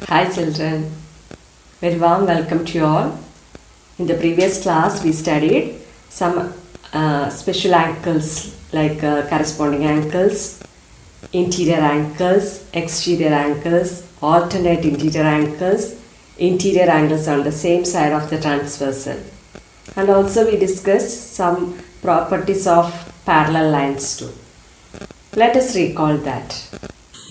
Hi children, very warm welcome to you all. In the previous class we studied some special angles like corresponding angles, interior angles, exterior angles, alternate interior angles on the same side of the transversal. And also we discussed some properties of parallel lines too. Let us recall that.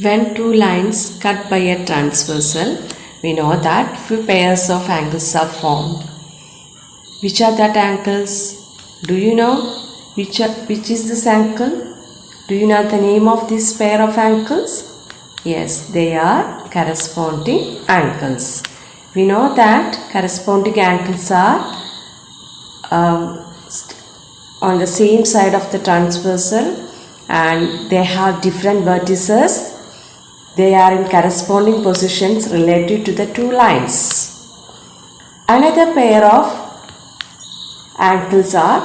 When two lines cut by a transversal, we know that few pairs of angles are formed. Which are that angles? Do you know which is this angle? Do you know the name of this pair of angles? Yes, they are corresponding angles. We know that corresponding angles are on the same side of the transversal and they have different vertices. They are in corresponding positions related to the two lines. Another pair of angles are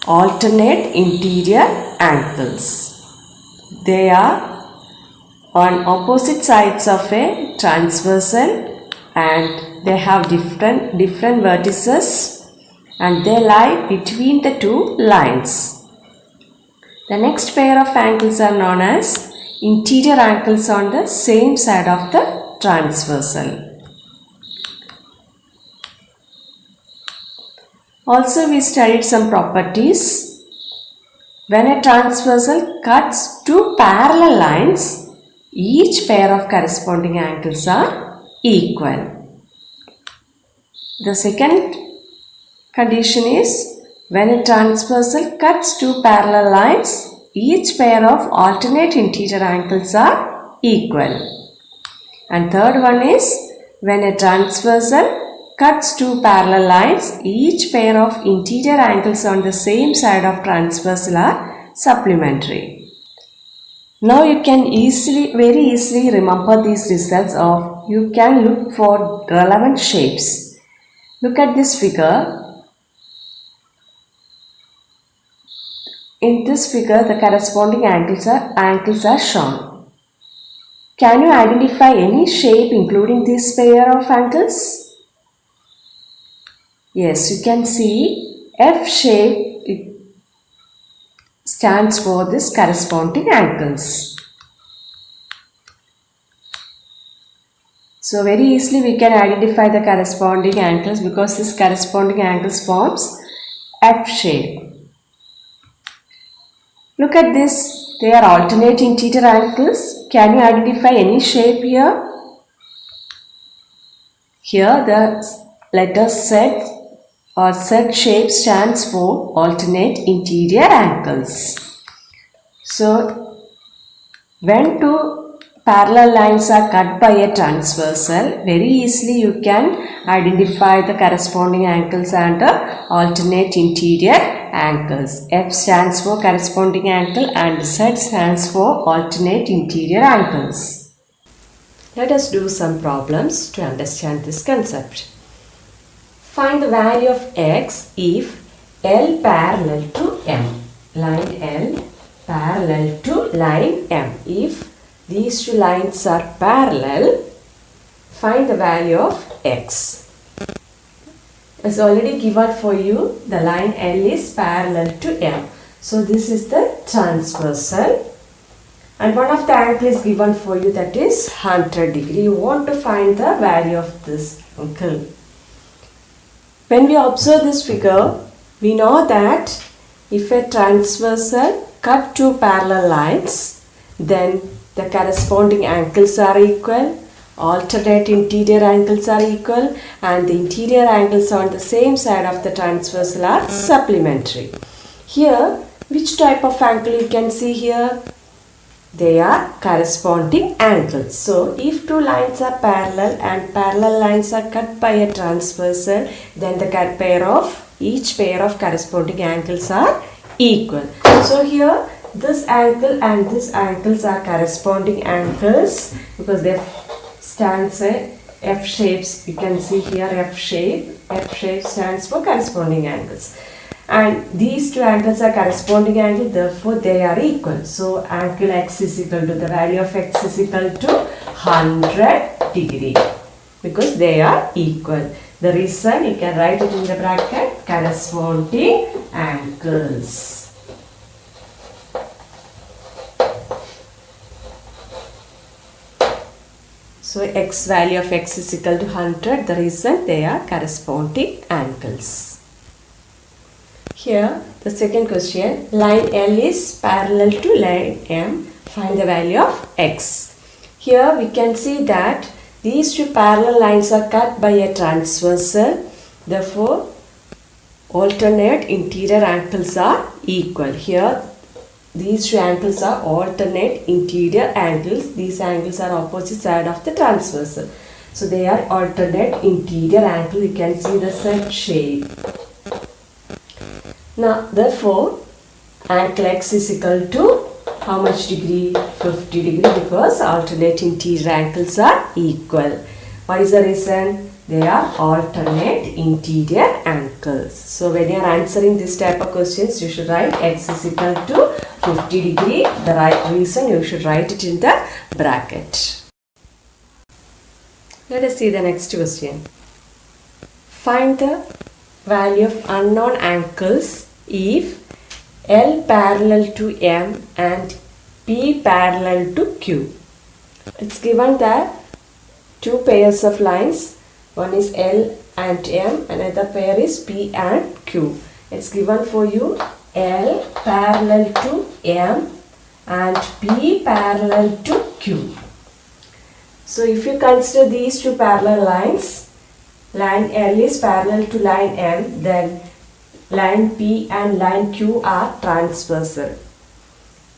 alternate interior angles. They are on opposite sides of a transversal and they have different vertices and they lie between the two lines. The next pair of angles are known as interior angles on the same side of the transversal. Also we studied some properties. When a transversal cuts two parallel lines, each pair of corresponding angles are equal. The second condition is when a transversal cuts two parallel lines, each pair of alternate interior angles are equal. And third one is when a transversal cuts two parallel lines, each pair of interior angles on the same side of transversal are supplementary. Now you can very easily remember these results of you can look for relevant shapes. Look at this figure. In this figure, the corresponding angles are shown. Can you identify any shape including this pair of angles? Yes, you can see F shape. It stands for this corresponding angles. So very easily we can identify the corresponding angles because this corresponding angles forms F shape. Look at this, they are alternate interior angles. Can you identify any shape here? Here the letter Z or Z shape stands for alternate interior angles. So, when two parallel lines are cut by a transversal, very easily you can identify the corresponding angles and alternate interior angles. F stands for corresponding angle and Z stands for alternate interior angles. Let us do some problems to understand this concept. Find the value of x if L parallel to M. Line L parallel to line M. If these two lines are parallel, find the value of x. It's already given for you. The line L is parallel to M. So this is the transversal. And one of the angle is given for you, that is 100 degree. You want to find the value of this angle. When we observe this figure, we know that if a transversal cut two parallel lines, then the corresponding angles are equal. Alternate interior angles are equal and the interior angles on the same side of the transversal are supplementary. Here, which type of angle you can see here? They are corresponding angles. So, if two lines are parallel and parallel lines are cut by a transversal, then the each pair of corresponding angles are equal. So, here this angle and this angles are corresponding angles because they stands a F shapes. You can see here F shape. F shape stands for corresponding angles. and these two angles are corresponding angle, therefore they are equal. So angle x is equal to, the value of x is equal to 100 degree because they are equal. The reason, you can write it in the bracket, corresponding angles. So x value of x is equal to 100. The reason, they are corresponding angles. Here the second question, line L is parallel to line M. Find the value of x. Here we can see that these two parallel lines are cut by a transversal. Therefore, alternate interior angles are equal. Here these two angles are alternate interior angles. These angles are opposite side of the transversal. So they are alternate interior angle. You can see the Z shape. Now therefore angle x is equal to how much degree? 50 degree, because alternate interior angles are equal. What is the reason? They are alternate interior angles. So when you are answering this type of questions, you should write x is equal to 50 degree. The right reason, you should write it in the bracket. Let us see the next question. Find the value of unknown angles if L parallel to M and P parallel to Q. It's given that two pairs of lines, one is L and M, another pair is P and Q. It's given for you L parallel to M and P parallel to Q. So if you consider these two parallel lines, line L is parallel to line M, then line P and line Q are transversal.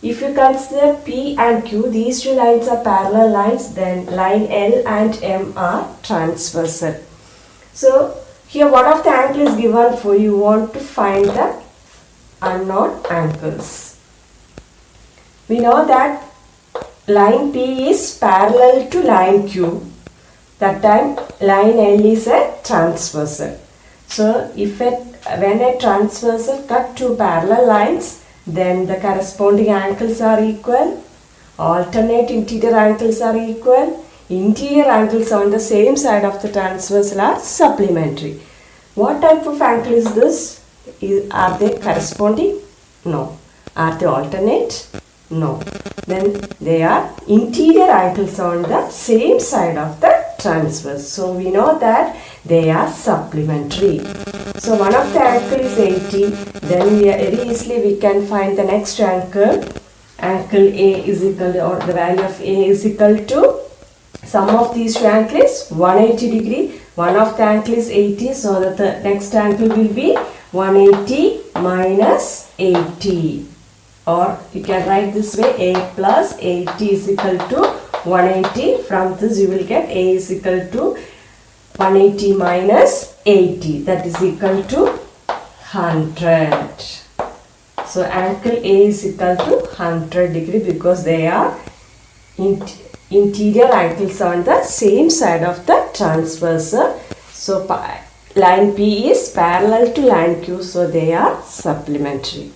If you consider P and Q, these two lines are parallel lines, then line L and M are transversal. So here what of the angle is given for you? Want to find the unknown angles. We know that line P is parallel to line Q. That time line L is a transversal. So when a transversal cut two parallel lines, then the corresponding angles are equal. Alternate interior angles are equal. Interior angles on the same side of the transversal are supplementary. What type of angle is this? Are they corresponding? No. Are they alternate? No. Then they are interior angles on the same side of the transverse. So we know that they are supplementary. So one of the angle is 80. Then very easily we can find the next angle. Angle A is equal to, or the value of A is equal to, sum of these two angles is 180 degree. One of the angle is 80. So that the next angle will be 180 minus 80. Or you can write this way, A plus 80 is equal to 180. From this you will get A is equal to 180 minus 80, that is equal to 100. So angle A is equal to 100 degree because they are interior angles on the same side of the transversal. So line P is parallel to line Q, so they are supplementary.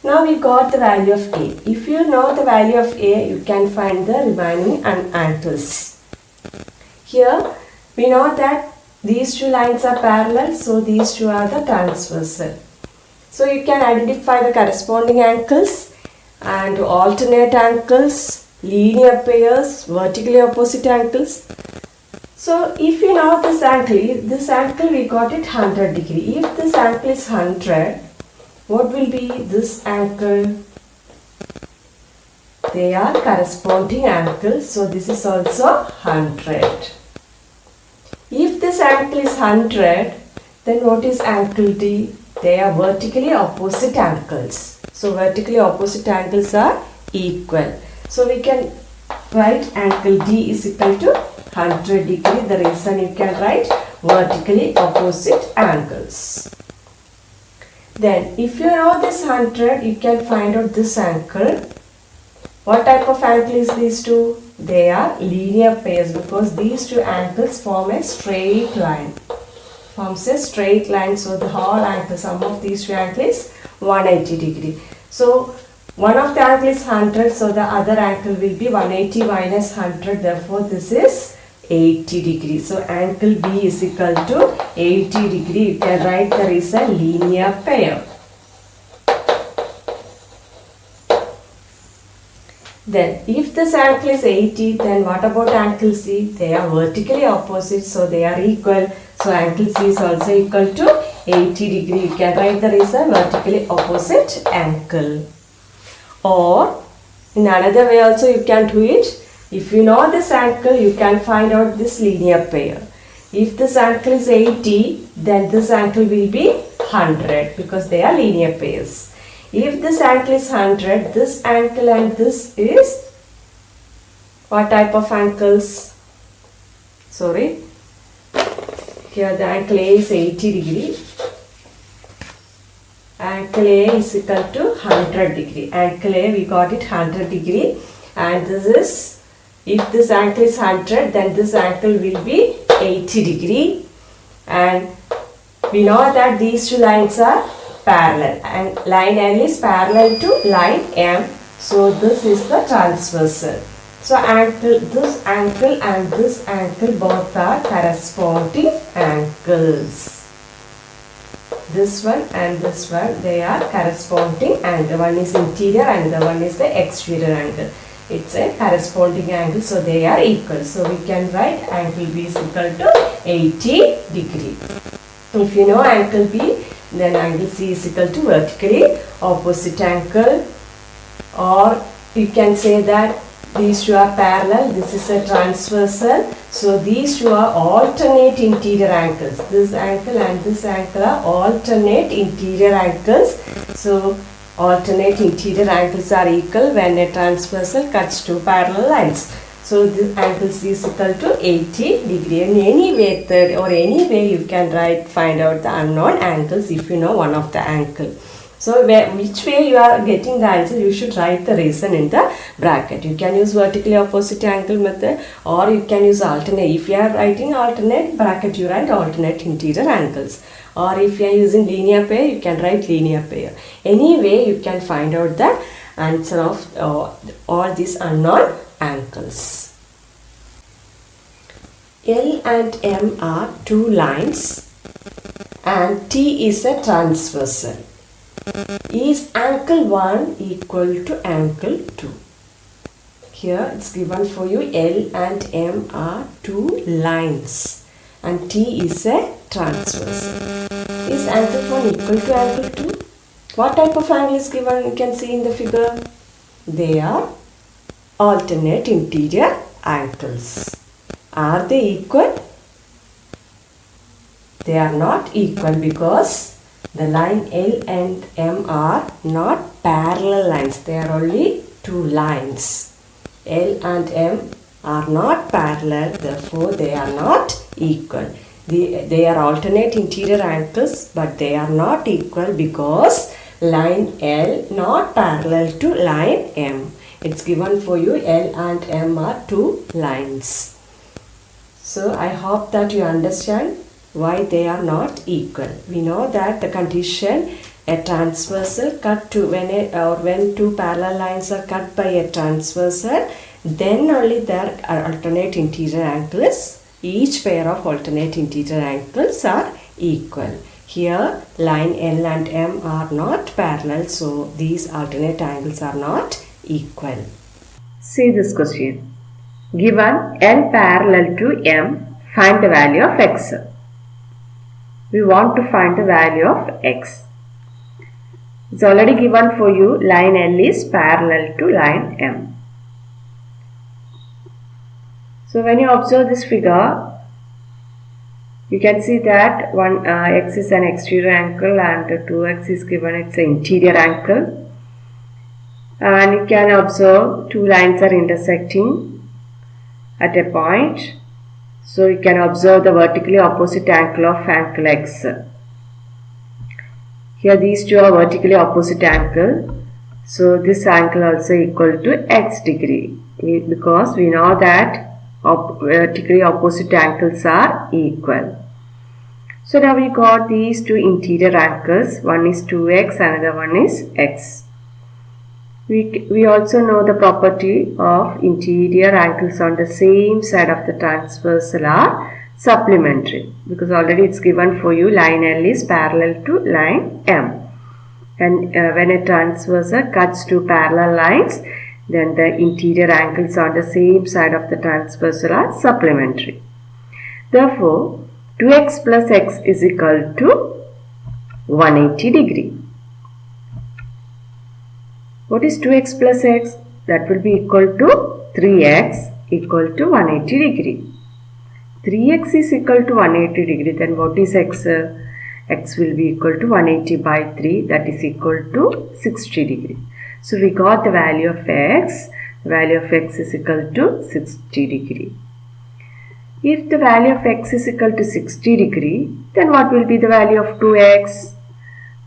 Now we got the value of A. If you know the value of A, you can find the remaining angles. Here we know that these two lines are parallel, so these two are the transversal. So you can identify the corresponding angles and alternate angles, linear pairs, vertically opposite angles. So if you know this angle we got it 100 degree. If this angle is 100, what will be this angle? They are corresponding angles, so this is also 100. If this angle is 100, then what is angle D? They are vertically opposite angles. So vertically opposite angles are equal. So we can write angle D is equal to 100 degree. The reason you can write vertically opposite angles. Then if you know this 100, you can find out this angle. What type of angle is these two? They are linear pairs because these two angles form a straight line. forms a straight line. So the whole angle, sum of these two angles is 180 degree. So one of the angle is 100, so the other angle will be 180 minus 100. Therefore, this is 80 degree. So angle B is equal to 80 degree. You can write there is a linear pair. Then if this angle is 80, then what about angle C? They are vertically opposite, so they are equal. So angle C is also equal to 80 degree. You can write there is a vertically opposite angle. Or in another way also you can do it. If you know this angle, you can find out this linear pair. If this angle is 80, then this angle will be 100 because they are linear pairs. If this angle is 100, this angle and this is what type of angles? Sorry. Here the angle A is 80 degree. Angle A is equal to 100 degree. Angle A, we got it 100 degree. And this is, if this angle is 100, then this angle will be 80 degree. And we know that these two lines are parallel, and line L is parallel to line M. So this is the transversal. So angle, this angle and this angle both are corresponding angles. This one and this one, they are corresponding angle. One is interior and the one is the exterior angle. It's a corresponding angle, so they are equal. So we can write angle B is equal to 80 degree. If you know angle B, then angle C is equal to vertically opposite angle, or you can say that these two are parallel, this is a transversal, so these two are alternate interior angles. This angle and this angle are alternate interior angles. So alternate interior angles are equal when a transversal cuts two parallel lines. So this angle C is equal to 80 degree. In any method or any way you can find out the unknown angles if you know one of the angle. So which way you are getting the answer, you should write the reason in the bracket. You can use vertically opposite angle method, or you can use alternate. If you are writing alternate bracket, you write alternate interior angles. Or if you are using linear pair, you can write linear pair. Any way you can find out the answer of all these unknown angles. L and M are two lines and T is a transversal. Is angle 1 equal to angle 2? Here it's given for you L and M are two lines and T is a transversal. Is angle 1 equal to angle 2? What type of angle is given? You can see in the figure. They are alternate interior angles. Are they equal? They are not equal because the line L and M are not parallel lines. They are only two lines. L and M are not parallel, therefore they are not equal. They are alternate interior angles, but they are not equal because line L not parallel to line M. It's given for you L and M are two lines. So I hope that you understand why they are not equal. We know that the condition a transversal cut to when two parallel lines are cut by a transversal, then only there are alternate interior angles. Each pair of alternate interior angles are equal. Here line L and M are not parallel, so these alternate angles are not equal. See this question. Given L parallel to M, find the value of x. We want to find the value of x. It's already given for you, line L is parallel to line M. So when you observe this figure, you can see that one x is an exterior angle and 2x is given, it's an interior angle. And you can observe two lines are intersecting at a point. So you can observe the vertically opposite angle of angle x. Here these two are vertically opposite angle. So this angle also equal to x degree because we know that vertically opposite angles are equal. So now we got these two interior angles. One is 2x, another one is x. We also know the property of interior angles on the same side of the transversal are supplementary, because already it's given for you line L is parallel to line M. And when a transversal cuts two parallel lines, then the interior angles on the same side of the transversal are supplementary. Therefore, 2x plus x is equal to 180 degree. What is 2x plus x? That will be equal to 3x equal to 180 degree. 3x is equal to 180 degree. Then what is x? X will be equal to 180 by 3, that is equal to 60 degree. So we got the value of x. The value of x is equal to 60 degree. If the value of x is equal to 60 degree, then what will be the value of 2x?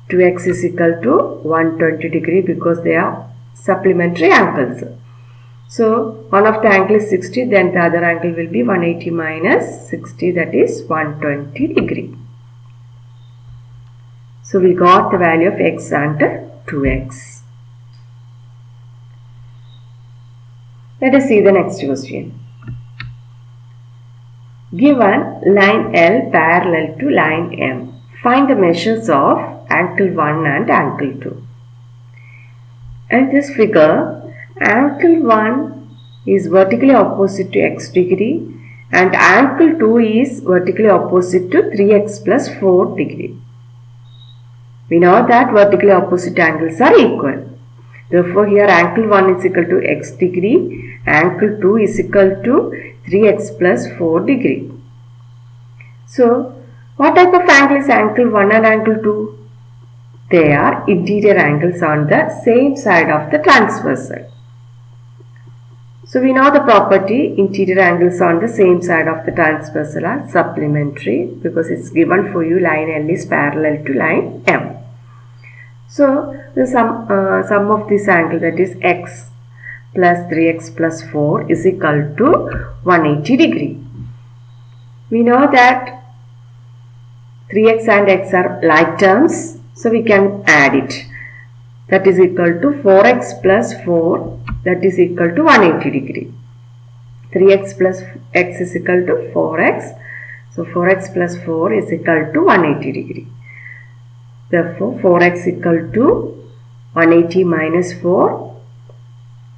2x is equal to 120 degree because they are supplementary angles. So one of the angle is 60, then the other angle will be 180 minus 60, that is 120 degree. So we got the value of x and 2x. Let us see the next question. Given line L parallel to line M, find the measures of angle 1 and angle 2. In this figure, angle 1 is vertically opposite to x degree and angle 2 is vertically opposite to 3x plus 4 degree. We know that vertically opposite angles are equal. Therefore, here angle 1 is equal to x degree, angle 2 is equal to 3x plus 4 degree. So, what type of angle is angle 1 and angle 2? They are interior angles on the same side of the transversal. So, we know the property interior angles on the same side of the transversal are supplementary because it's given for you line L is parallel to line M. So, the sum of this angle, that is x plus 3x plus 4 is equal to 180 degree. We know that 3x and x are like terms, so we can add it. That is equal to 4x plus 4, that is equal to 180 degree. 3x plus x is equal to 4x. So 4x plus 4 is equal to 180 degree. Therefore 4x equal to 180 minus 4.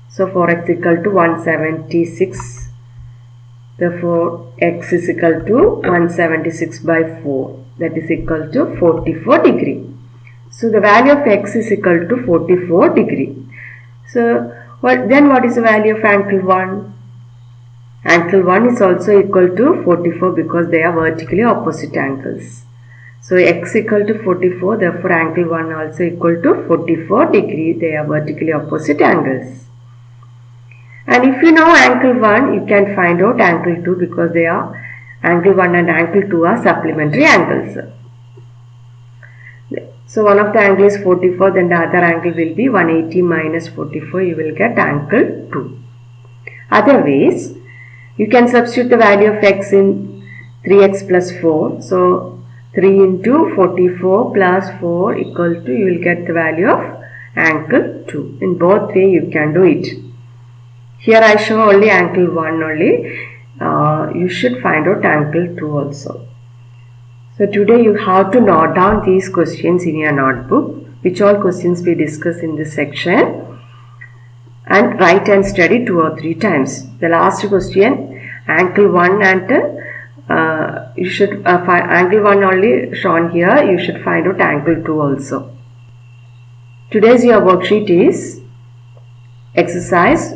So 4x equal to 176. Therefore x is equal to 176 by 4, that is equal to 44 degree. So the value of x is equal to 44 degree. So what is the value of angle 1? Angle 1 is also equal to 44 because they are vertically opposite angles. So x equal to 44, therefore angle 1 also equal to 44 degree. They are vertically opposite angles. And if you know angle 1, you can find out angle 2 because they are angle 1 and angle 2 are supplementary angles. So one of the angle is 44, then the other angle will be 180 minus 44, you will get angle 2. Otherwise, you can substitute the value of x in 3x plus 4. So 3 into 44 plus 4 equal to, you will get the value of angle 2. In both way you can do it. Here I show only angle 1 only. You should find out angle 2 also. So today you have to note down these questions in your notebook, which all questions we discuss in this section, and write and study 2 or 3 times. The last question, angle 1 and you should find angle 1 only shown here, you should find out angle 2 also. Today's your worksheet is exercise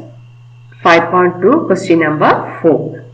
5.2 question number 4.